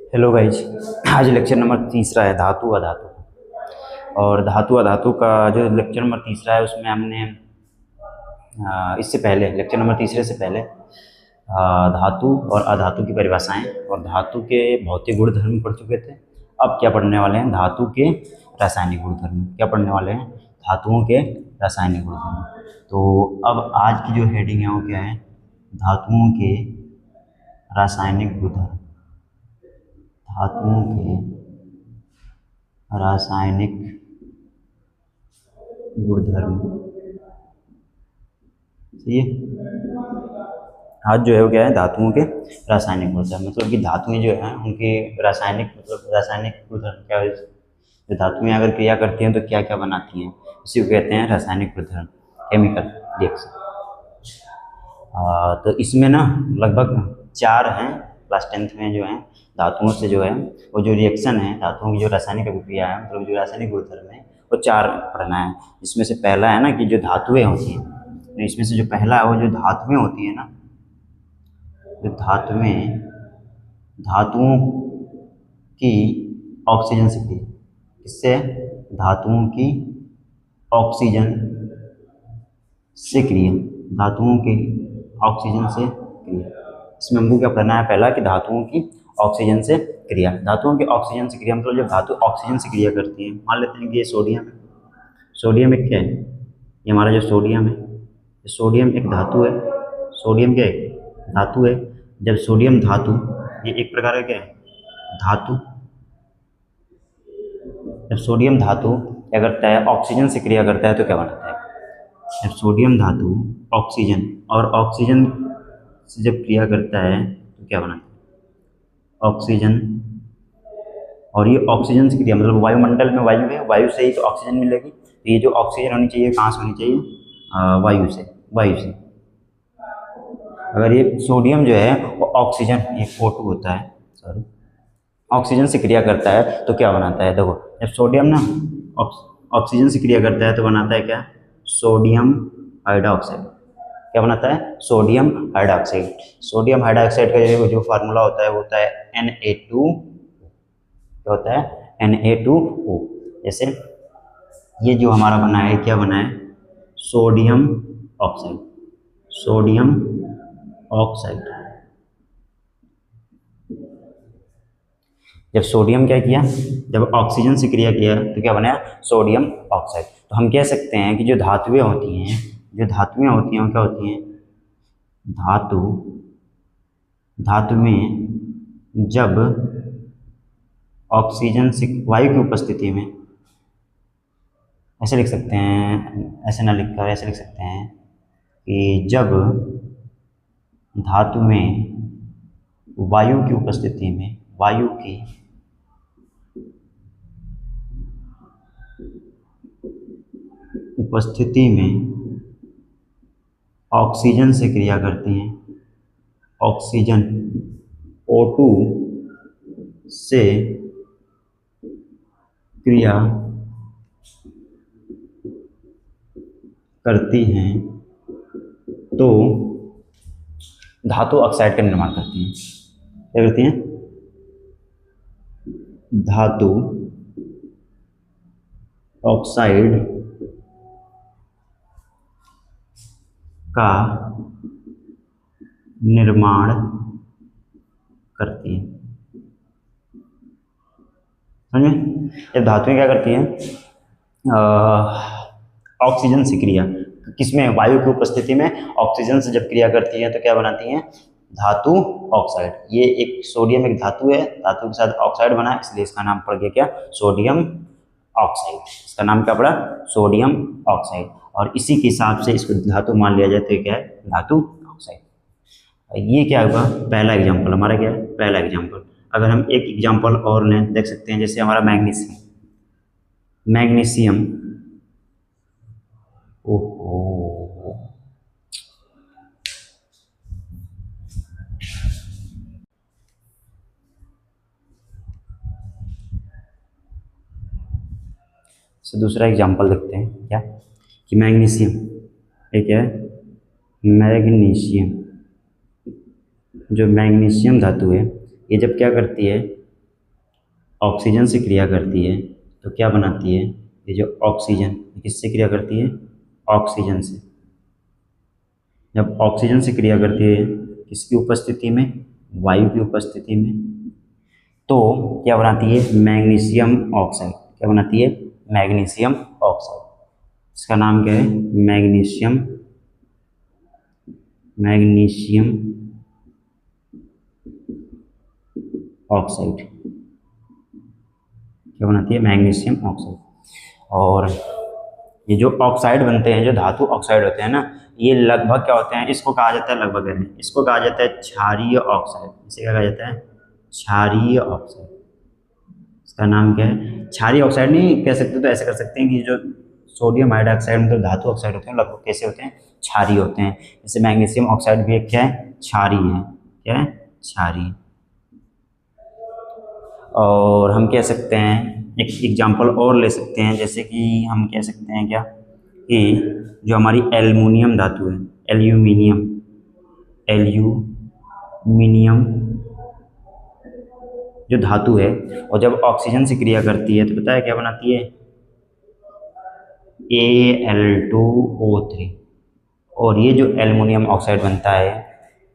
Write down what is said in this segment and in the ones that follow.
Hello guys. आज lecture number तीसरा है धातु अधातु। और धातु अधातु का जो लेक्चर नंबर तीसरा है उसमें हमने इससे पहले लेक्चर नंबर तीसरे से पहले धातु और अधातु की परिभाषाएं और धातु के भौतिक गुणधर्म पढ़ चुके थे। अब क्या पढ़ने वाले हैं? धातु के रासायनिक गुणधर्म। क्या पढ़ने वाले हैं? धातुओं के रासायनिक गुणधर्म। तो अब आज की जो हेडिंग है वो क्या है? धातुओं के रासायनिक गुणधर्म। धातुओं के रासायनिक गुणधर्म। सही है। आज जो है वो क्या है? धातुओं के रासायनिक गुणधर्म। मतलब कि धातुएं जो हैं उनके रासायनिक गुणधर्म क्या है? जो धातुएं अगर क्रिया करती हैं तो क्या क्या बनाती हैं, इसी को कहते हैं रासायनिक गुणधर्म, केमिकल रिएक्शन। तो इसमें ना लगभग 4 हैं। क्लास 10th में जो है धातुओं से जो है वो जो रिएक्शन है, धातुओं की जो रासायनिक अभिक्रिया है, मतलब जो रासायनिक गुणधर्म है वो 4 पढ़ना है। जिसमें से पहला है ना कि जो धातुएं होती हैं, तो इसमें से जो पहला है वो जो धातुएं होती है ना, जो धातुओं की ऑक्सीजन से क्रिया। किससे? धातुओं की ऑक्सीजन से क्रिया। धातुओं की ऑक्सीजन से क्रिया। इसमें हमको क्या पढ़ना है? पहला कि धातुओं की ऑक्सीजन से क्रिया। धातुओं की ऑक्सीजन से क्रिया मतलब जब धातु ऑक्सीजन से क्रिया करती है, मान लेते हैं कि ये सोडियम है। सोडियम एक क्या है? ये हमारा जो सोडियम है, सोडियम एक धातु है। सोडियम क्या है? धातु है। जब सोडियम धातु, ये एक प्रकार का क्या है? धातु। जब सोडियम धातु क्या करता है? ऑक्सीजन से क्रिया करता है तो क्या बनाता है? जब सोडियम धातु ऑक्सीजन और ऑक्सीजन से जब क्रिया करता है तो क्या बनाता है? ऑक्सीजन। और ये ऑक्सीजन से क्रिया मतलब वायुमंडल में वायु है, वायु से ही तो ऑक्सीजन मिलेगी। तो ये जो ऑक्सीजन होनी चाहिए कहाँ से होनी चाहिए? वायु से। वायु से। अगर ये सोडियम जो है वो ऑक्सीजन, ये O2 होता है, सॉरी, ऑक्सीजन से क्रिया करता है तो क्या बनाता है? देखो, जब सोडियम ना ऑक्सीजन से क्रिया करता है तो बनाता है क्या? Sodium hydroxide. क्या बनाता है? Sodium hydroxide. सोडियम हाइड्रोक्साइड का जो फार्मूला होता है वो होता है Na2। क्या होता है? Na2O। जैसे ये जो हमारा बना है, क्या बना है? Sodium oxide. Sodium oxide. जब सोडियम क्या किया? जब ऑक्सीजन से क्रिया किया तो क्या बनाया? Sodium oxide. तो हम कह सकते हैं कि जो धातुएं होती हैं, जो धातुएं होती हैं वो क्या होती हैं? धातु में जब ऑक्सीजन से वायु की उपस्थिति में, ऐसे लिख सकते हैं, ऐसे ना लिखकर ऐसे लिख सकते हैं कि जब धातु में वायु की उपस्थिति में, वायु की उपस्थिति में ऑक्सीजन से क्रिया करती हैं, ऑक्सीजन O2 से क्रिया करती हैं तो धातु ऑक्साइड का निर्माण करती हैं। क्या करती हैं? धातु ऑक्साइड का निर्माण करती हैं। समझे? जब धातुएं क्या करती हैं? ऑक्सीजन से क्रिया, किसमें? वायु की उपस्थिति में ऑक्सीजन से जब क्रिया करती हैं तो क्या बनाती हैं? धातु ऑक्साइड। ये एक सोडियम एक धातु है, धातु के साथ ऑक्साइड बना, इसलिए इसका नाम पड़ गया क्या? Sodium oxide. इसका नाम क्या पड़ा? Sodium oxide. और इसी के हिसाब से इसको धातु मान लिया जाए तो क्या है? धातु ऑक्साइड। ये क्या होगा? पहला एग्जाम्पल हमारा क्या है? पहला एग्जाम्पल। अगर हम एक एग्जाम्पल और लें, देख सकते हैं, जैसे हमारा मैग्नीशियम। मैग्नीशियम, ओहो, से दूसरा एग्जाम्पल देखते हैं क्या कि मैग्नीशियम, ये क्या है? मैग्नीशियम, जो मैग्नीशियम धातु है ये जब क्या करती है? ऑक्सीजन से क्रिया करती है तो क्या बनाती है, ये जो ऑक्सीजन किससे क्रिया करती है, ऑक्सीजन से। जब ऑक्सीजन से क्रिया करती है किसकी उपस्थिति में, वायु की उपस्थिति में, तो क्या बनाती है, मैग्नीशियम ऑक्साइड। क्या बनाती है, मैग्नीशियम ऑक्साइड। इसका नाम क्या है, मैग्नीशियम, मैग्नीशियम ऑक्साइड। क्या बनाती है, मैग्नीशियम ऑक्साइड। और ये जो ऑक्साइड बनते हैं, जो धातु ऑक्साइड होते हैं ना, ये लगभग क्या होते हैं, इसको कहा जाता है, लगभग है, इसको कहा जाता है क्षारीय ऑक्साइड। इसे क्या कहा जाता है, क्षारीय ऑक्साइड। इसका नाम क्या है, क्षारीय ऑक्साइड नहीं कह सकते तो ऐसे कर सकते हैं कि जो सोडियम हाइड्रोक्साइड मतलब धातु ऑक्साइड होते हैं, लगभग कैसे होते हैं, क्षारीय होते हैं। जैसे मैग्नीशियम ऑक्साइड भी एक क्या है, क्षारीय है। क्या है, क्षारीय। और हम कह सकते हैं, एक एग्जांपल और ले सकते हैं, जैसे कि हम कह सकते हैं क्या, कि जो हमारी एल्युमिनियम धातु है, एल्यूमिनियम, एल्यूमिनियम जो धातु है, और जब ऑक्सीजन से क्रिया करती है तो पता है क्या बनाती है, Al2O3। और ये जो एल्युमिनियम ऑक्साइड बनता है,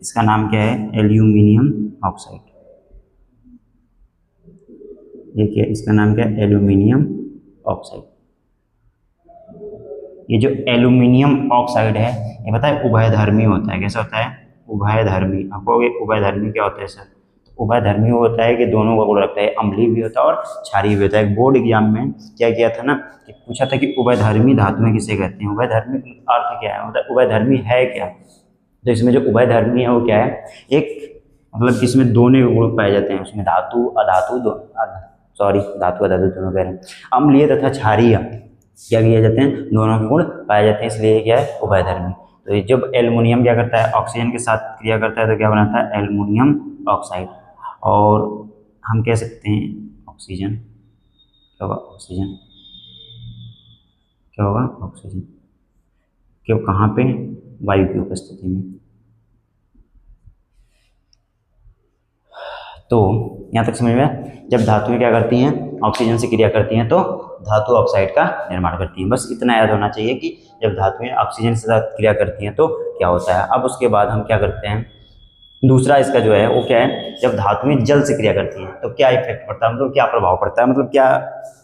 इसका नाम क्या है, एल्यूमिनियम ऑक्साइड। ये क्या, इसका नाम क्या है, एल्यूमिनियम ऑक्साइड। ये जो एल्यूमिनियम ऑक्साइड है, ये पता है उभयधर्मी होता है। कैसा होता है, उभयधर्मी। आपको ये उभयधर्मी क्या होता है सर, तो उभयधर्मी होता है कि दोनों का गुण रखता है, अम्लीय भी होता है और क्षारीय भी होता है। बोर्ड एग्जाम में क्या किया था ना, कि पूछा था कि उभयधर्मी धातुएं किसे कहते हैं। उभयधर्मी का अर्थ क्या है, मतलब उभयधर्मी है क्या। तो इसमें जो उभयधर्मी है वो क्या है, एक मतलब इसमें दोनों गुण पाए जाते हैं, उसमें धातु अधातु धातु अधातु दोनों कह रहे हैं। अम्लीय तथा क्षारीय क्या किए जाते हैं, दोनों के गुण पाए जाते हैं, इसलिए क्या है, उभयधर्मी। तो ये जब एल्युमिनियम क्या करता है, ऑक्सीजन के साथ क्रिया करता है तो क्या बनाता है, एल्युमिनियम ऑक्साइड। और हम कह सकते हैं ऑक्सीजन, क्या होगा, ऑक्सीजन क्या होगा, ऑक्सीजन क्यों, कहाँ पे, वायु की उपस्थिति में। तो यहाँ तक समझ में, जब धातुएं क्या करती हैं, ऑक्सीजन से क्रिया करती हैं तो धातु ऑक्साइड का निर्माण करती हैं। बस इतना याद होना चाहिए कि जब धातुएं ऑक्सीजन से साथ क्रिया करती हैं तो क्या होता है। अब उसके बाद हम क्या करते हैं, दूसरा इसका जो है वो क्या है, जब धातुएं जल से क्रिया करती हैं तो क्या इफेक्ट पड़ता है, मतलब क्या प्रभाव पड़ता है, मतलब क्या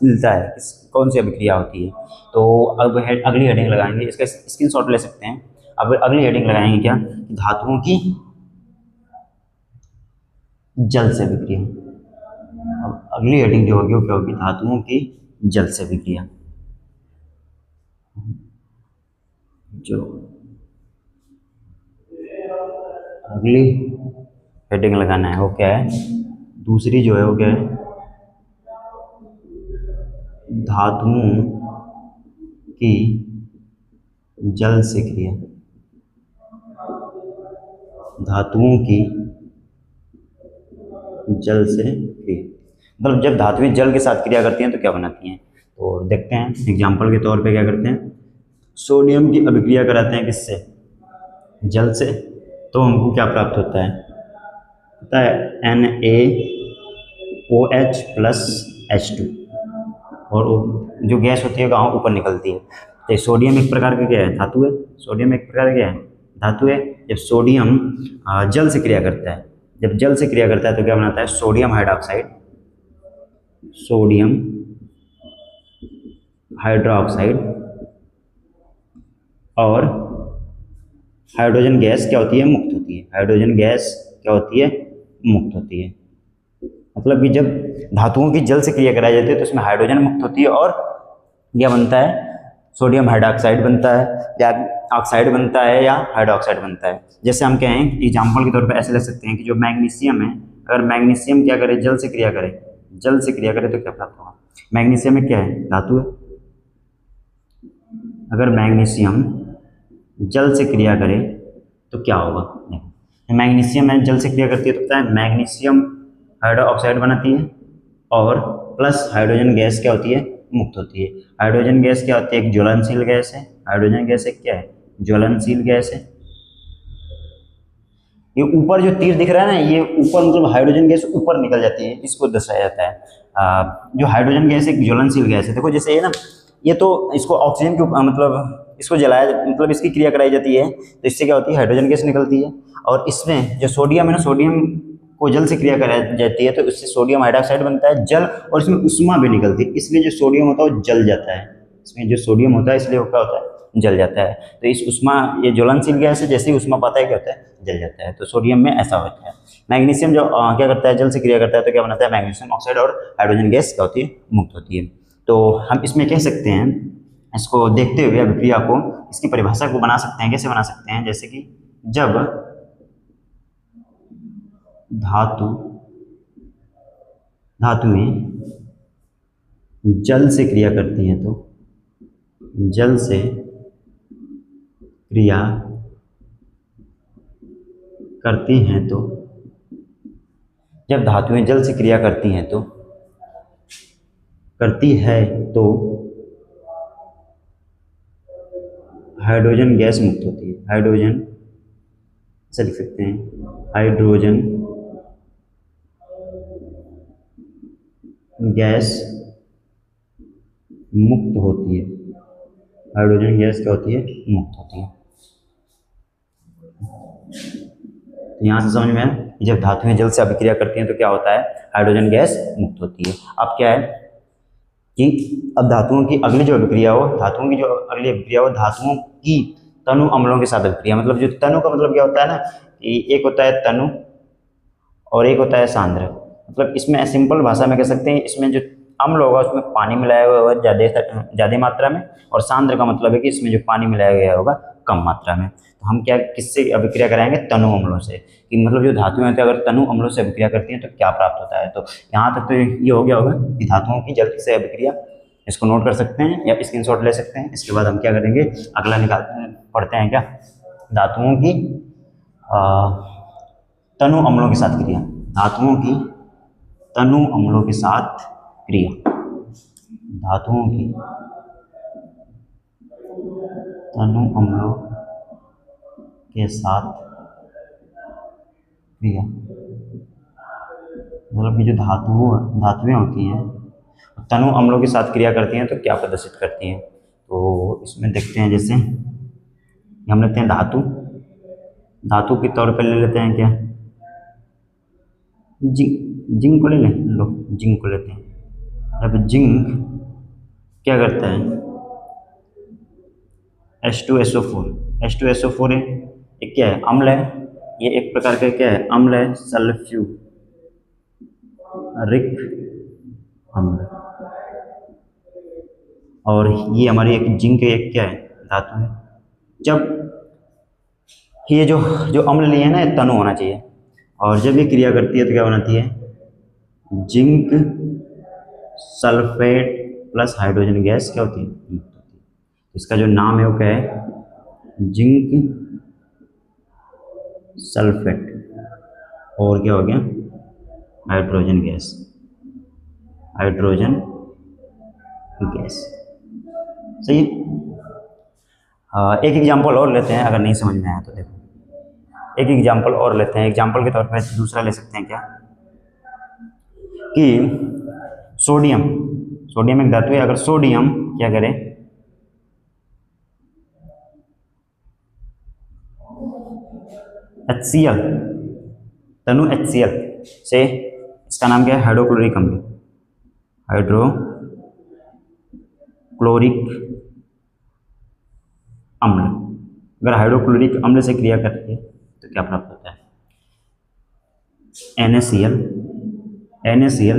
मिलता है, कौन सी अभिक्रिया होती है। तो अब अगली हेडिंग लगाएंगे, इसका स्क्रीनशॉट ले सकते हैं। अब अगली हेडिंग लगाएंगे क्या, धातुओं की जल से अभिक्रिया। अब अगली हेडिंग जो होगी वो क्या होगी, धातुओं की जल से अभिक्रिया। जो अगली हेडिंग लगाना है वो क्या है, दूसरी जो है वो क्या है, धातुओं की जल से क्रिया। धातुओं की जल से क्रिया मतलब जब धातुएं जल के साथ क्रिया करती हैं तो क्या बनाती हैं। तो देखते हैं एग्जाम्पल के तौर पे क्या करते हैं, सोडियम की अभिक्रिया कराते हैं किससे, जल से, तो हमको क्या प्राप्त होता है, पता है, NaOH प्लस H2। और जो गैस होती है कहाँ, ऊपर निकलती है। तो सोडियम एक प्रकार का क्या है, धातु है। सोडियम एक प्रकार का क्या है, धातु है। जब सोडियम जल से क्रिया करता है, जब जल से क्रिया करता है तो क्या बनाता है, सोडियम हाइड्रोक्साइड, सोडियम हाइड्रोक्साइड। और हाइड्रोजन गैस क्या होती है, मुक्त होती है। हाइड्रोजन गैस क्या होती है, मुक्त होती है। मतलब कि जब धातुओं की जल से क्रिया कराई जाती है तो उसमें हाइड्रोजन मुक्त होती है और क्या बनता है, सोडियम हाइड्रोक्साइड बनता है, या ऑक्साइड बनता है, या हाइड्रोक्साइड बनता है। जैसे हम कहें एग्जाम्पल के तौर पर ऐसे लग सकते हैं कि जो मैग्नीशियम है, अगर मैग्नीशियम क्या करे, जल से क्रिया करे, जल से क्रिया करे तो क्या प्राप्त होगा। मैग्नीशियम में क्या है, धातु है। अगर मैग्नीशियम जल से क्रिया करे तो क्या होगा, देखो मैग्नीशियम में जल से क्रिया करती है तो पता है मैग्नीशियम हाइड्रोक्साइड बनाती है, और प्लस हाइड्रोजन गैस क्या होती है, मुक्त होती है। हाइड्रोजन गैस क्या होती है, एक ज्वलनशील गैस है। हाइड्रोजन गैस एक क्या है, ज्वलनशील गैस है। ये ऊपर जो तीर दिख रहा है ना, ये ऊपर मतलब हाइड्रोजन गैस ऊपर निकल जाती है, इसको दर्शाया जाता है। जो हाइड्रोजन गैस एक ज्वलनशील गैस है, देखो जैसे ये ना, ये तो इसको ऑक्सीजन के मतलब इसको जलाया मतलब इसकी क्रिया कराई जाती है, तो इससे क्या होती है, हाइड्रोजन गैस निकलती है। और इसमें जो सोडियम है ना, सोडियम को जल से क्रिया कराई जाती है, तो इससे सोडियम हाइड्रोक्साइड बनता है जल, और इसमें उष्मा भी निकलती है, इसलिए जो सोडियम होता है वो जल जाता है। इसमें जो सोडियम होता है इसलिए वो क्या होता है, जल जाता है। तो इस उष्मा, ये ज्वलनशील गैस है, जैसे ही उष्मा पाता है क्या होता है, जल जाता है। तो सोडियम में ऐसा होता है। मैग्नीशियम जो क्या करता है, जल से क्रिया करता है, तो क्या बनाता है, मैग्नीशियम ऑक्साइड, और हाइड्रोजन गैस क्या होती है, मुक्त होती है। तो हम इसमें कह सकते हैं, इसको देखते हुए अभिक्रिया को, इसकी परिभाषा को बना सकते हैं। कैसे बना सकते हैं, जैसे कि जब धातुएं जल से क्रिया करती हैं, तो जल से क्रिया करती हैं, तो जब धातुएं जल से क्रिया करती हैं तो हाइड्रोजन गैस मुक्त होती है। हाइड्रोजन, ऐसा लिख सकते हैं, हाइड्रोजन गैस मुक्त होती है। हाइड्रोजन गैस क्या होती है, मुक्त होती है। तो यहाँ से समझ में आया कि जब धातुएं जल से अभिक्रिया करती हैं तो क्या होता है, हाइड्रोजन गैस मुक्त होती है। अब क्या है कि अब धातुओं की अगली जो अभिक्रिया हो, धातुओं की तनु अम्लों के साथ अभिक्रिया। मतलब जो तनु का मतलब क्या होता है ना, कि एक होता है तनु और एक होता है सांद्र। मतलब इसमें सिंपल भाषा में कह सकते हैं, इसमें जो अम्ल होगा उसमें पानी मिलाया हुआ होगा ज़्यादा मात्रा में, और सांद्र का मतलब है कि इसमें जो पानी मिलाया गया होगा कम मात्रा में। तो हम क्या किससे अभिक्रिया कराएंगे, तनु अम्लों से। कि मतलब जो धातुएं होती हैं अगर तनु अम्लों से अभिक्रिया करती हैं तो क्या प्राप्त होता है। तो यहाँ तक तो ये हो गया होगा कि धातुओं की जल से अभिक्रिया, इसको नोट कर सकते हैं या स्क्रीनशॉट ले सकते हैं। इसके बाद हम क्या करेंगे, अगला पढ़ते हैं क्या, धातुओं की तनु अम्लों के साथ क्रिया। धातुओं की तनु अम्लों के साथ क्रिया। धातुओं की तनु अम्लों के साथ क्रिया, मतलब कि जो धातुएं होती हैं तनु अम्लों के साथ क्रिया करती हैं तो क्या प्रदर्शित करती हैं। तो इसमें देखते हैं, जैसे हम लेते हैं धातु के तौर पर ले लेते हैं क्या, जिंक को ले लें, लो जिंक को लेते हैं। अब जिंक क्या करता है, H2SO4 है, एक क्या है, अम्ल है, ये एक प्रकार का क्या है, अम्ल है, सल्फ्यूरिक अम्ल। और ये हमारी एक जिंक एक क्या है, धातु है। जब ये जो अम्ल लिए है ना, तनु होना चाहिए, और जब ये क्रिया करती है तो क्या बनाती है, zinc sulphate plus hydrogen gas क्या होती है, इसका जो नाम है वो क्या है, जिंक सल्फेट, और क्या हो गया, हाइड्रोजन गैस। सही है। एक एग्जांपल और लेते हैं, अगर नहीं समझ में आया तो देखो, एक एग्जांपल और लेते हैं। एग्जांपल के तौर पर दूसरा ले सकते हैं क्या, कि सोडियम एक धातु है, अगर सोडियम क्या करे, HCl, तनु HCl से, इसका नाम क्या है, हाइड्रोक्लोरिक अम्ल। अगर हाइड्रोक्लोरिक अम्ल से क्रिया करती है तो क्या प्राप्त होता है, NaCl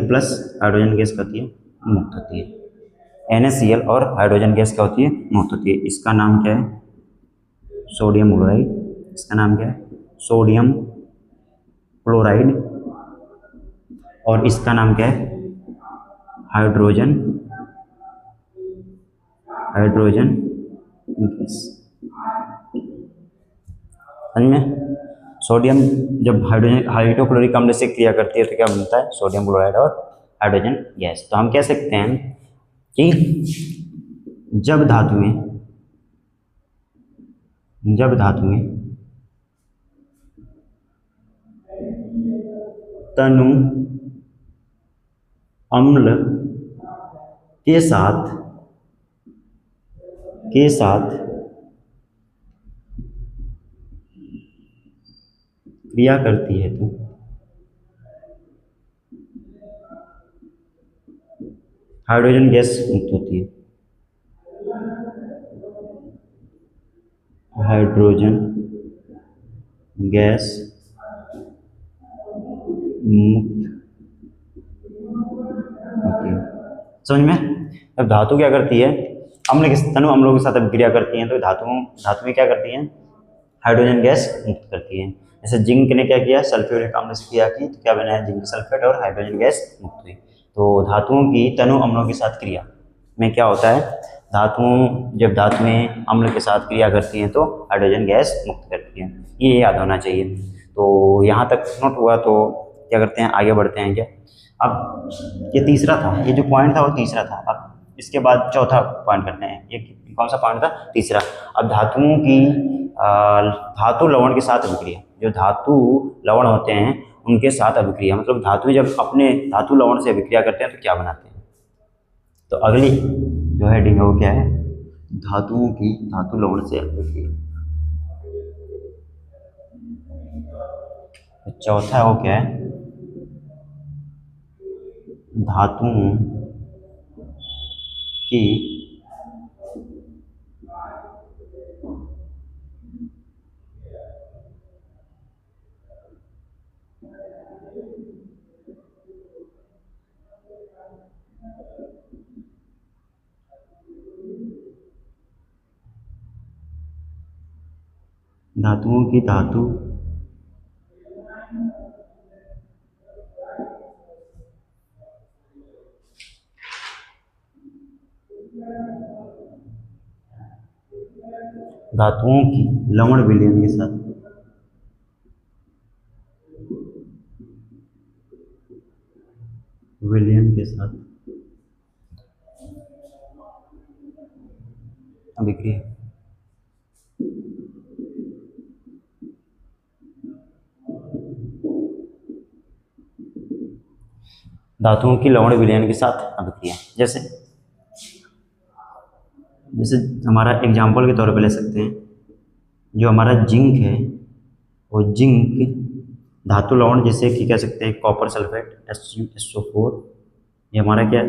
प्लस हाइड्रोजन गैस क्या होती है, मुक्त होती है। NaCl और हाइड्रोजन गैस क्या होती है, मुक्त होती है। इसका नाम क्या है, सोडियम क्लोराइड। इसका नाम क्या है, सोडियम क्लोराइड, और इसका नाम क्या है, हाइड्रोजन गैस। समझ में, सोडियम जब हाइड्रोक्लोरिक अम्ल से क्रिया करती है तो क्या बनता है, सोडियम क्लोराइड और हाइड्रोजन गैस। तो हम कह सकते हैं कि जब धातुएं तनु अम्ल के साथ क्रिया करती है तो हाइड्रोजन गैस मुक्त होती है। हाइड्रोजन गैस मुक्त होती है। समझ में? अब धातु क्या करती है, अम्ल के तनु अम्लों के साथ अभिक्रिया करती हैं तो धातु में क्या करती हैं, हाइड्रोजन गैस मुक्त करती है। जैसे जिंक ने क्या किया, सल्फ्यूरिक अम्ल से क्रिया की तो क्या बना है, जिंक सल्फेट और हाइड्रोजन गैस मुक्त हुई। तो धातुओं की तनु अम्लों के साथ क्रिया में क्या होता है, जब धातुएं अम्ल के साथ क्रिया करती हैं तो हाइड्रोजन गैस मुक्त करती हैं। ये याद होना चाहिए। तो यहाँ तक नोट हुआ तो क्या करते हैं, आगे बढ़ते हैं क्या। अब ये तीसरा था, ये जो पॉइंट था वो तीसरा था। अब इसके बाद चौथा पॉइंट करते हैं। ये कौन सा पॉइंट था, तीसरा। अब धातुओं की धातु लवण के साथ अभिक्रिया, जो धातु लवण होते हैं उनके साथ अभिक्रिया, मतलब धातु जब अपने धातु लवण से अभिक्रिया करते हैं तो क्या बनाते हैं। तो अगली जो हेडिंग है वो क्या है, धातुओं की धातु लवण से अभिक्रिया। चौथा है वो क्या है, धातुओं की धातु धातुओं की लवण विलयन के साथ अभिक्रिया। धातुओं की लवण विलयन के साथ अभिक्रिया, जैसे हमारा एग्जाम्पल के तौर पे ले सकते हैं, जो हमारा जिंक है वो जिंक धातु लवण, जैसे कि कह सकते हैं कॉपर सल्फेट SuSO4, ये हमारा क्या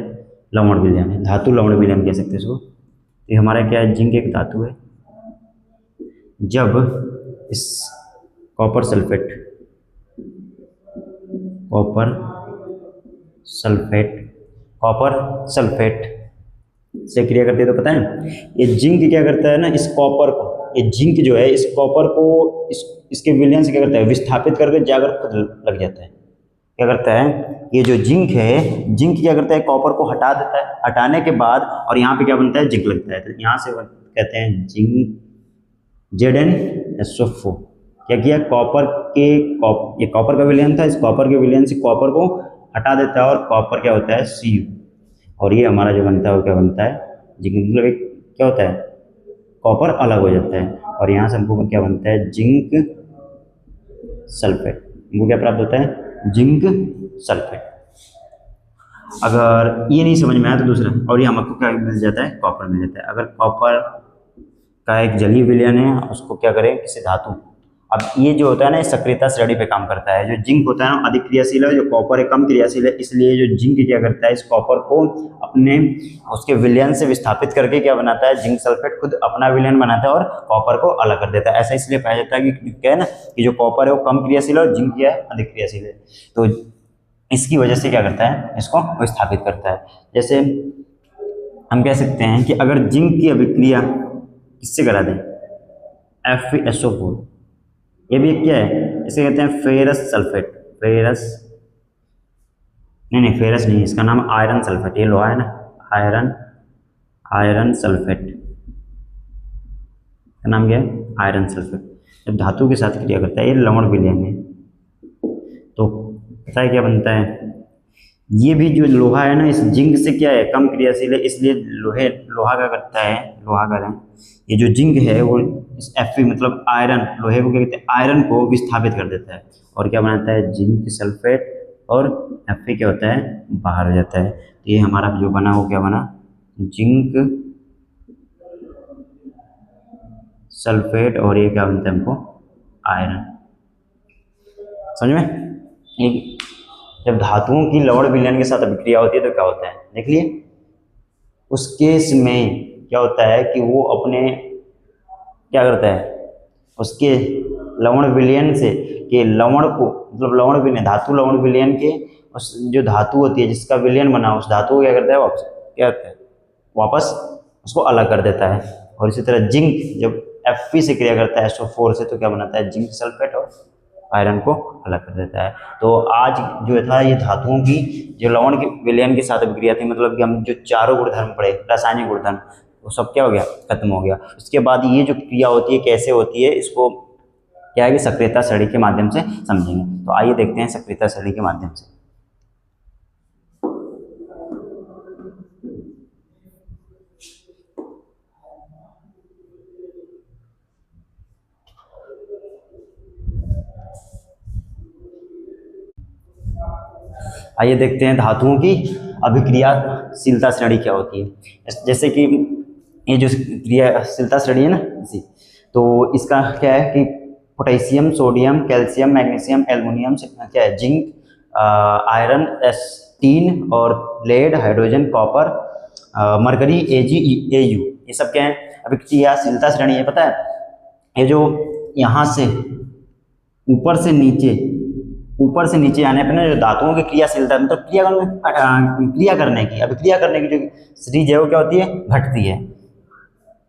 लवण विलयन है, धातु लवण विलयन कह सकते हैं इसको। ये हमारा क्या है, जिंक एक धातु है। जब इस कॉपर सल्फेट से क्रिया करती है तो पता है ये जिंक क्या करता है ना, इस कॉपर को, ये जिंक जो है इस कॉपर को इसके विलयन से क्या करता है, विस्थापित करके जाकर खुद लग जाता है। क्या करता है, ये जो जिंक है, जिंक क्या करता है, कॉपर को हटा देता है, हटाने के बाद और यहाँ पे क्या बनता है, जिंक लगता है। तो यहाँ से कहते हैं जिंक ZnSO4। क्या किया, ये कॉपर का विलयन था, इस कॉपर के विलयन से कॉपर को हटा देता है और कॉपर क्या होता है Cu, और ये हमारा जो बनता है वो क्या बनता है, जिंक। मतलब एक क्या होता है, कॉपर अलग हो जाता है और यहाँ से हमको क्या बनता है, जिंक सल्फेट। हमको क्या प्राप्त होता है, जिंक सल्फेट। अगर ये नहीं समझ में आया तो दूसरा, और ये हमको क्या मिल जाता है, कॉपर मिल जाता है। अगर कॉपर का एक जलीय विलयन है, उसको क्या करें, किसी धातु। अब ये जो होता है ना, सक्रियता श्रेणी पे काम करता है। जो जिंक होता है ना अधिक क्रियाशील है, जो कॉपर है कम क्रियाशील है, इसलिए जो जिंक क्या करता है, इस कॉपर को अपने उसके विलयन से विस्थापित करके क्या बनाता है, जिंक सल्फेट खुद अपना विलयन बनाता है और कॉपर को अलग कर देता है। ऐसा इसलिए पाया जाता है कि क्या है ना, कि जो कॉपर है वो कम क्रियाशील है और जिंक क्या है, अधिक क्रियाशील है। तो इसकी वजह से क्या करता है, इसको विस्थापित करता है। जैसे हम कह सकते हैं कि अगर जिंक की अभिक्रिया किससे करा दें, FeSO4, ये भी क्या है, इसे कहते हैं फेरस सल्फेट। फेरस नहीं, इसका नाम आयरन सल्फेट। ये लोहा है ना, आयरन सल्फेट का नाम क्या है, आयरन सल्फेट। जब धातु के साथ क्रिया करता है, ये लवण विलयन है, तो पता है क्या बनता है, ये भी जो लोहा है ना, इस जिंक से क्या है, कम क्रियाशील है, इसलिए लोहा क्या करता है, ये जो जिंक है वो इस Fe मतलब आयरन, लोहे को क्या कहते हैं, आयरन को विस्थापित कर देता है और क्या बनाता है, जिंक सल्फेट और Fe क्या होता है, बाहर हो जाता है। तो ये हमारा जो बना वो क्या बना, जिंक सल्फेट, और ये क्या बनता है हमको, आयरन। समझ में? एक जब धातुओं की लवण विलयन के साथ अभिक्रिया होती है तो क्या होता है, देख लिए। उस केस में क्या होता है कि वो अपने क्या करता है, उसके लवण विलयन से के लवण को, मतलब लवण विलयन, धातु लवण विलयन के उस जो धातु होती है जिसका विलयन बना, उस धातु को क्या करता है, वापस क्या करता है, वापस उसको अलग कर देता है। और इसी तरह जिंक जब Fe से क्रिया करता है SO4 से, तो क्या बनाता है, जिंक सल्फेट और आयरन को अलग कर देता है। तो आज जो था ये धातुओं की जो लवण के विलयन के साथ अभिक्रिया थी, मतलब कि हम जो चारों गुणधर्म पढ़े, रासायनिक गुणधर्म, वो सब क्या हो गया, खत्म हो गया। उसके बाद ये जो क्रिया होती है कैसे होती है, इसको क्या है कि सक्रियता श्रेणी के माध्यम से समझेंगे। तो आइए देखते हैं सक्रियता श्रेणी के माध्यम से। आइए देखते हैं धातुओं की अभिक्रियाशीलता श्रेणी क्या होती है। जैसे कि ये जो क्रियाशीलता श्रेणी है ना, इसी, तो इसका क्या है कि potassium, sodium, calcium, magnesium, aluminium से क्या है, जिंक, आयरन, टीन और lead, hydrogen, copper, mercury, Ag, Au, ये सब क्या है अभिक्रियाशीलता श्रेणी है। पता है ये जो यहाँ से ऊपर से नीचे आने पर ना जो धातुओं की क्रियाशीलता, मतलब क्रिया करने की, अभिक्रिया करने की जो सीरीज है वो क्या होती है, घटती है।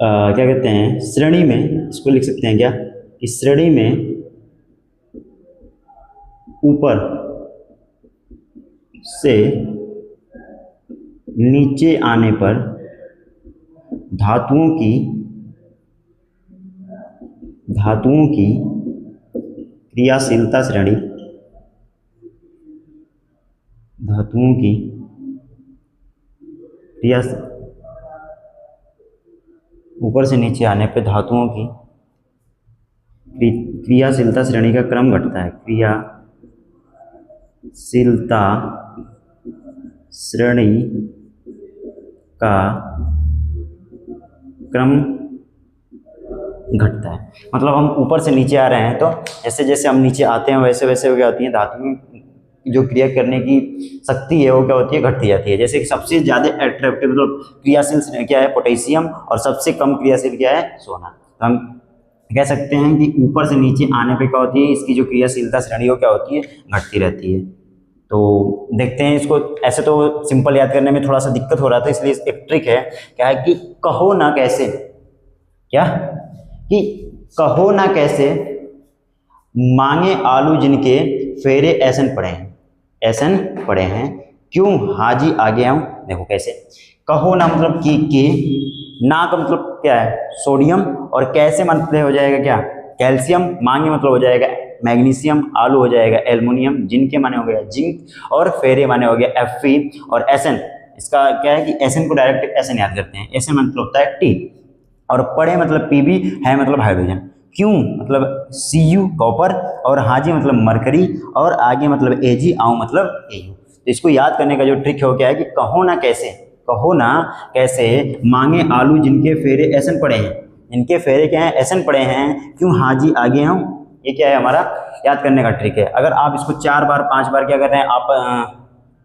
क्या कहते हैं, श्रेणी में, इसको लिख सकते हैं क्या, इस श्रेणी में ऊपर से नीचे आने पर धातुओं की क्रियाशीलता श्रेणी, धातुओं की क्रिया, ऊपर से नीचे आने पर धातुओं की क्रियाशीलता श्रेणी का क्रम घटता है। क्रियाशीलता श्रेणी का क्रम घटता है, मतलब हम ऊपर से नीचे आ रहे हैं, तो जैसे जैसे हम नीचे आते हैं वैसे वैसे क्या होती है, धातु में जो क्रिया करने की शक्ति है वो क्या होती है, घटती जाती है। जैसे कि सबसे ज़्यादा एट्रैक्टिव मतलब क्रियाशील क्या है, पोटेशियम, और सबसे कम क्रियाशील क्या है, सोना। तो हम कह सकते हैं कि ऊपर से नीचे आने पे क्या होती है, इसकी जो क्रियाशीलता श्रेणी वो क्या होती है, घटती रहती है। तो देखते हैं इसको, ऐसे तो सिंपल याद करने में थोड़ा सा दिक्कत हो रहा था, इसलिए एक ट्रिक है, क्या है कि कहो ना कैसे, क्या कि कहो ना कैसे मांगे आलू जिनके फेरे ऐसन पड़े हैं, क्यों हाजी आगे आऊं। देखो कैसे, कहो ना मतलब कि ना का मतलब क्या है, सोडियम, और कैसे मतलब हो जाएगा क्या, कैल्शियम, मांगे मतलब हो जाएगा मैग्नीशियम, आलू हो जाएगा एल्युमिनियम, जिनके माने हो गया जिंक, और फेरे माने हो गया Fe, और एसन, इसका क्या है कि एसन को डायरेक्ट एसन याद करते हैं, एसन मतलब होता है टी, और पड़े मतलब Pb, है मतलब हाइड्रोजन, क्यों मतलब Cu कॉपर, और हाजी मतलब मरकरी, और आगे मतलब Ag, आऊं मतलब Au। तो इसको याद करने का जो ट्रिक हो क्या है कि कहो ना कैसे मांगे आलू जिनके फेरे ऐसन पड़े हैं, इनके फेरे क्या है, ऐसन पड़े हैं, क्यों हाजी आगे आऊं। ये क्या है हमारा याद करने का ट्रिक है। अगर आप इसको 4 बार 5 बार क्या कर रहे हैं, आप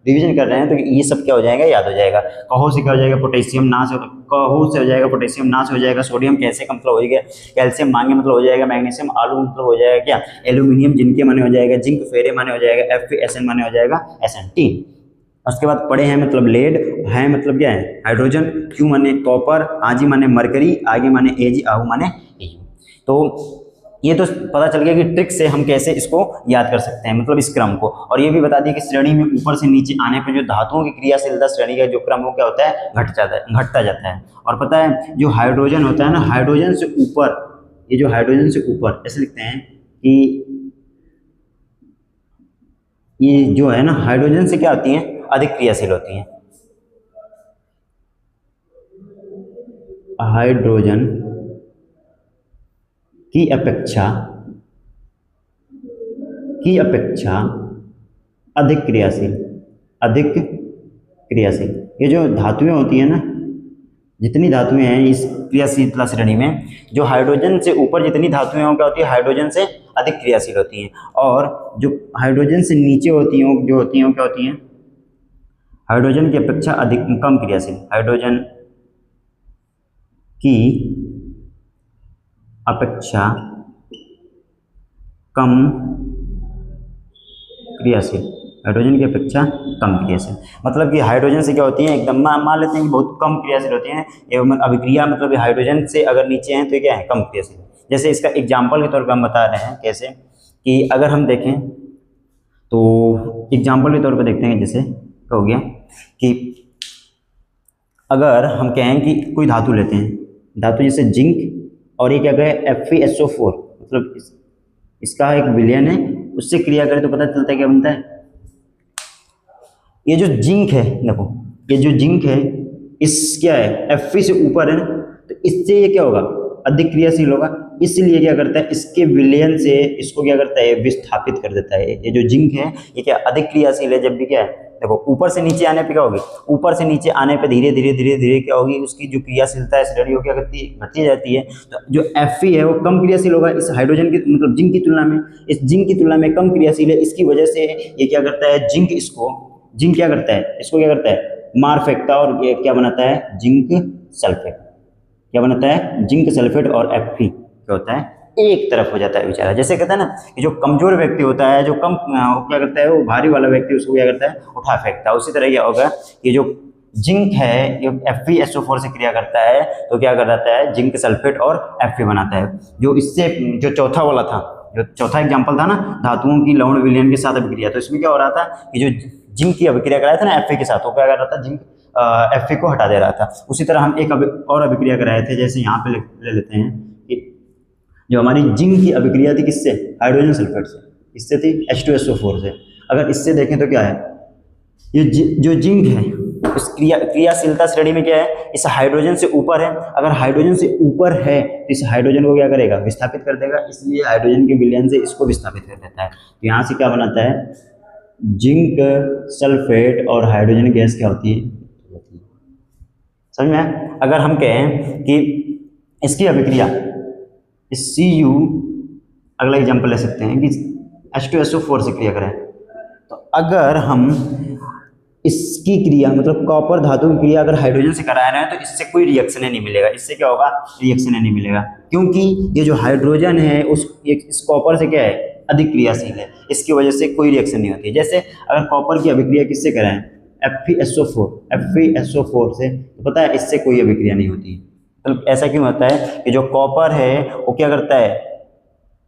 रिवीजन कर रहे हैं, तो ये सब क्या हो जाएगा, याद हो जाएगा। कहो से क्या हो जाएगा, पोटेशियम नाश, कहो से हो जाएगा पोटेशियम नाश हो जाएगा, सोडियम कैसे का मतलब हो जाएगा कैल्शियम, मांगे मतलब हो जाएगा मैग्नीशियम, आलू मतलब हो जाएगा क्या, एल्यूमिनियम, जिनके माने हो जाएगा जिंक, फेरे माने हो जाएगा Fe, एसएन माने हो जाएगा एसएन टीन। उसके बाद पड़े हैं मतलब लेड, है मतलब क्या है हाइड्रोजन, क्यू माने कॉपर, आजी माने मरकरी, आगे माने Ag, आहू माने Au। तो ये तो पता चल गया कि ट्रिक से हम कैसे इसको याद कर सकते हैं, मतलब इस क्रम को। और ये भी बता दिया कि श्रेणी में ऊपर से नीचे आने पर जो धातुओं की क्रियाशीलता श्रेणी का जो क्रम हो क्या होता है, घटता जाता है। और पता है जो हाइड्रोजन होता है ना, हाइड्रोजन से ऊपर, ये जो हाइड्रोजन से ऊपर ऐसे लिखते हैं कि ये जो है ना हाइड्रोजन से क्या होती हैं, अधिक क्रियाशील होती हैं। हाइड्रोजन की अपेक्षा अधिक क्रियाशील, अधिक क्रियाशील। ये जो धातुएं होती हैं ना, जितनी धातुएं हैं इस क्रियाशीलता श्रेणी में, जो हाइड्रोजन से ऊपर जितनी धातुएं हैं वो क्या होती है, हाइड्रोजन से अधिक क्रियाशील होती हैं, और जो हाइड्रोजन से नीचे होती हैं जो होती हैं वो क्या होती हैं, हाइड्रोजन की अपेक्षा अधिक कम क्रियाशील। हाइड्रोजन की अपेक्षा कम क्रियाशील, हाइड्रोजन की अपेक्षा कम क्रियाशील। मतलब कि हाइड्रोजन से क्या होती है, एकदम मान लेते हैं कि बहुत कम क्रियाशील होती हैं एवं अभिक्रिया, मतलब हाइड्रोजन से अगर नीचे हैं तो क्या है, कम क्रियाशील। जैसे इसका एग्जाम्पल के तौर पर हम बता रहे हैं कैसे, कि अगर हम देखें तो एग्जाम्पल के तौर पर देखते हैं, जैसे हो गया कि अगर हम कहें कि कोई धातु लेते हैं, धातु जैसे जिंक, और ये क्या कहें FeSO4, मतलब इसका एक विलयन है, उससे क्रिया करें तो पता चलता है क्या बनता है। ये जो जिंक है, देखो ये जो जिंक है इस क्या है Fe से ऊपर है ना, तो इससे ये क्या होगा, अधिक क्रियाशील होगा, इसलिए क्या करता है, इसके विलयन से इसको क्या करता है, विस्थापित कर देता है। ये जो जिंक है ये क्या अधिक क्रियाशील है, जब भी क्या है, देखो ऊपर से नीचे आने पे क्या होगी, ऊपर से नीचे आने पे धीरे धीरे धीरे धीरे क्या होगी, उसकी जो क्रियाशीलता है श्रेणी क्या करती है, घटती जाती है। तो जो Fe है वो कम क्रियाशील होगा इस हाइड्रोजन की, मतलब जिंक की तुलना में, इस जिंक की तुलना में कम क्रियाशील है। इसकी वजह से ये क्या करता है, जिंक क्या करता है, इसको क्या करता है, मार फेंकता है, और ये क्या बनाता है, जिंक सल्फेट। क्या बनाता है, जिंक सल्फेट, और Fe क्या होता है, एक तरफ हो जाता है बेचारा। जैसे कहता है ना कि जो कमजोर व्यक्ति होता है, जो कम क्या करता है, वो भारी वाला व्यक्ति उसको क्या करता है, उठा फेंकता है। उसी तरह क्या होगा, ये जो जिंक है ये FeSO4 से क्रिया करता है तो क्या करता है, जिंक सल्फेट और Fe बनाता है। जो इससे जो चौथा वाला था, जो चौथा एग्जाम्पल था ना, धातुओं की लवण विलयन के साथ अभिक्रिया, तो इसमें क्या हो रहा था कि जो जिंक की अभिक्रिया कराया था ना Fe के साथ, वो क्या कर रहा था, जिंक Fe को हटा दे रहा था। उसी तरह हम एक और अभिक्रिया कराए थे, जैसे यहाँ पे ले लेते हैं कि जो हमारी जिंक की अभिक्रिया थी किससे, हाइड्रोजन सल्फेट से, इससे थी H2SO4 से। अगर इससे देखें तो क्या है, ये जो जिंक है इस क्रियाशीलता श्रेणी में क्या है, इस हाइड्रोजन से ऊपर है। अगर हाइड्रोजन से ऊपर है तो इस हाइड्रोजन को क्या करेगा, विस्थापित कर देगा, इसलिए हाइड्रोजन के विलयन से इसको विस्थापित कर देता है। तो यहाँ से क्या बनाता है, जिंक सल्फेट और हाइड्रोजन गैस क्या होती है, समझ में। अगर हम कहें कि इसकी अभिक्रिया इस Cu, अगला एग्जाम्पल ले सकते हैं कि H2SO4 से क्रिया करें, तो अगर हम इसकी क्रिया मतलब कॉपर धातु की क्रिया अगर हाइड्रोजन से करा रहे हैं तो इससे कोई रिएक्शन नहीं मिलेगा। इससे क्या होगा, रिएक्शन नहीं मिलेगा, क्योंकि ये जो हाइड्रोजन है इस कॉपर से क्या है, अधिक क्रियाशील है, इसकी वजह से कोई रिएक्शन नहीं होती है। जैसे अगर कॉपर की अभिक्रिया किससे कराएं, FeSO4 से, तो पता है इससे कोई अभिक्रिया नहीं होती। मतलब ऐसा क्यों होता है कि जो कॉपर है वो क्या करता है,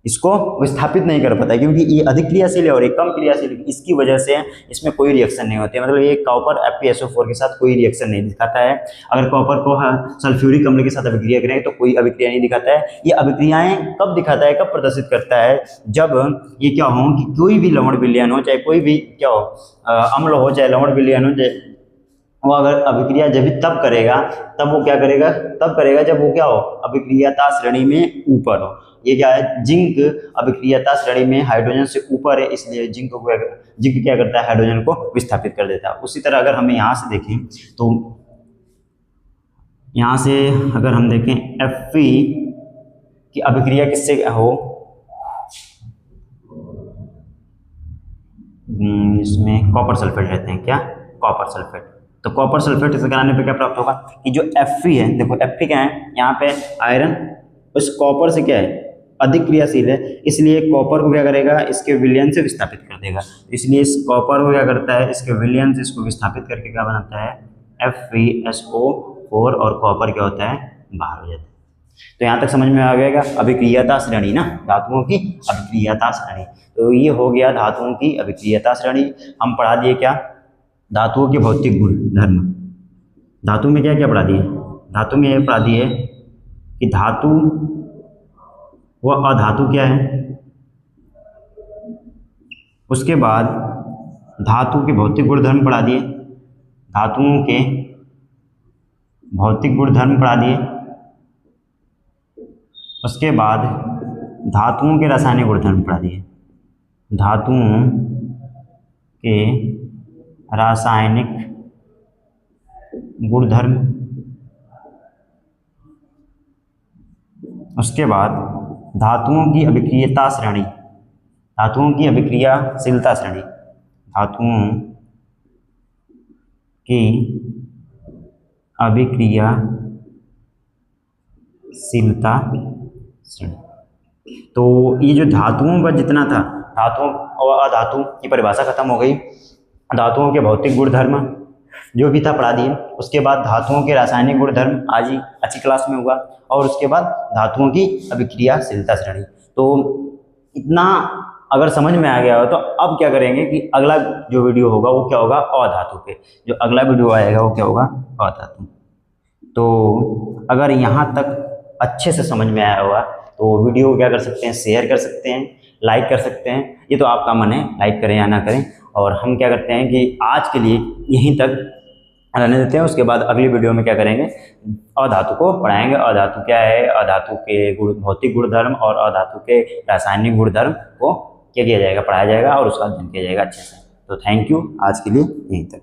इसको विस्थापित नहीं कर पाता है, क्योंकि ये अधिक क्रियाशील है और ये कम क्रियाशील है, इसकी वजह से इसमें कोई रिएक्शन नहीं होती है। मतलब ये कॉपर FeSO4 के साथ कोई रिएक्शन नहीं दिखाता है। अगर कॉपर को सल्फ्यूरिक अम्ल के साथ अभिक्रिया करें तो कोई अभिक्रिया नहीं दिखाता है। ये अभिक्रियाएं कब दिखाता है, कब प्रदर्शित करता है, जब ये क्या हो कि कोई भी लवण विलयन हो, चाहे कोई भी क्या हो, अम्ल हो चाहे लवण विलयन हो, चाहे वो अगर अभिक्रिया जब भी तब करेगा, तब वो क्या करेगा, तब करेगा जब वो क्या हो, अभिक्रियाता श्रेणी में ऊपर हो। ये क्या है, जिंक अभिक्रियाता श्रेणी में हाइड्रोजन से ऊपर है, इसलिए जिंक क्या करता है, हाइड्रोजन को विस्थापित कर देता है। उसी तरह अगर हमें यहाँ से देखें तो यहाँ से अगर हम देखें Fe की अभिक्रिया किससे हो, इसमें कॉपर सल्फेट लेते हैं, क्या कॉपर सल्फेट, तो कॉपर सल्फेट से कराने पे क्या प्राप्त होगा कि जो Fe है, देखो Fe क्या है, यहाँ पे आयरन उस कॉपर से क्या है, अधिक क्रियाशील है, इसलिए कॉपर को क्या करेगा, इसके विलयन से विस्थापित कर देगा। इसलिए इस कॉपर को क्या करता है, इसके विलयन से इसको विस्थापित करके क्या बनाता है, FeSO4, और कॉपर क्या होता है, बाहर हो जाता है। तो यहाँ तक समझ में आ गया अभिक्रियाता श्रेणी ना, धातुओं की अभिक्रियाता श्रेणी। तो ये हो गया धातुओं की अभिक्रियाता श्रेणी। हम पढ़ा दिए क्या, धातुओं के भौतिक गुण धर्म। धातु में क्या क्या पढ़ा दिए, धातु में ये पढ़ा दिए कि धातु व अधातु क्या है, उसके बाद धातु के भौतिक गुण धर्म पढ़ा दिए, धातुओं के भौतिक गुण धर्म पढ़ा दिए, उसके बाद धातुओं के रासायनिक गुणधर्म पढ़ा दिए, धातुओं के रासायनिक गुणधर्म, उसके बाद धातुओं की अभिक्रियता श्रेणी, धातुओं की अभिक्रियाशीलता श्रेणी, धातुओं की अभिक्रियाशीलता श्रेणी। तो ये जो धातुओं का जितना था, धातुओं और अधातु की परिभाषा खत्म हो गई। धातुओं के भौतिक गुणधर्म जो भी था पढ़ा दिए। उसके बाद धातुओं के रासायनिक गुणधर्म आज ही अच्छी क्लास में हुआ, और उसके बाद धातुओं की अभिक्रियाशीलता श्रेणी। तो इतना अगर समझ में आ गया हो तो अब क्या करेंगे कि अगला जो वीडियो होगा वो क्या होगा, अधातु पे। जो अगला वीडियो आएगा वो क्या होगा, अधातु। तो अगर यहाँ तक अच्छे से समझ में आया होगा तो वीडियो को क्या कर सकते हैं, शेयर कर सकते हैं, लाइक कर सकते हैं। ये तो आपका मन है, लाइक करें या ना करें। और हम क्या करते हैं कि आज के लिए यहीं तक रहने देते हैं। उसके बाद अगली वीडियो में क्या करेंगे, अधातु को पढ़ाएंगे। अधातु क्या है, अधातु के भौतिक गुणधर्म और अधातु के रासायनिक गुणधर्म को क्या किया जाएगा, पढ़ाया जाएगा और उसका अध्ययन किया जाएगा अच्छे से। तो थैंक यू, आज के लिए यहीं तक।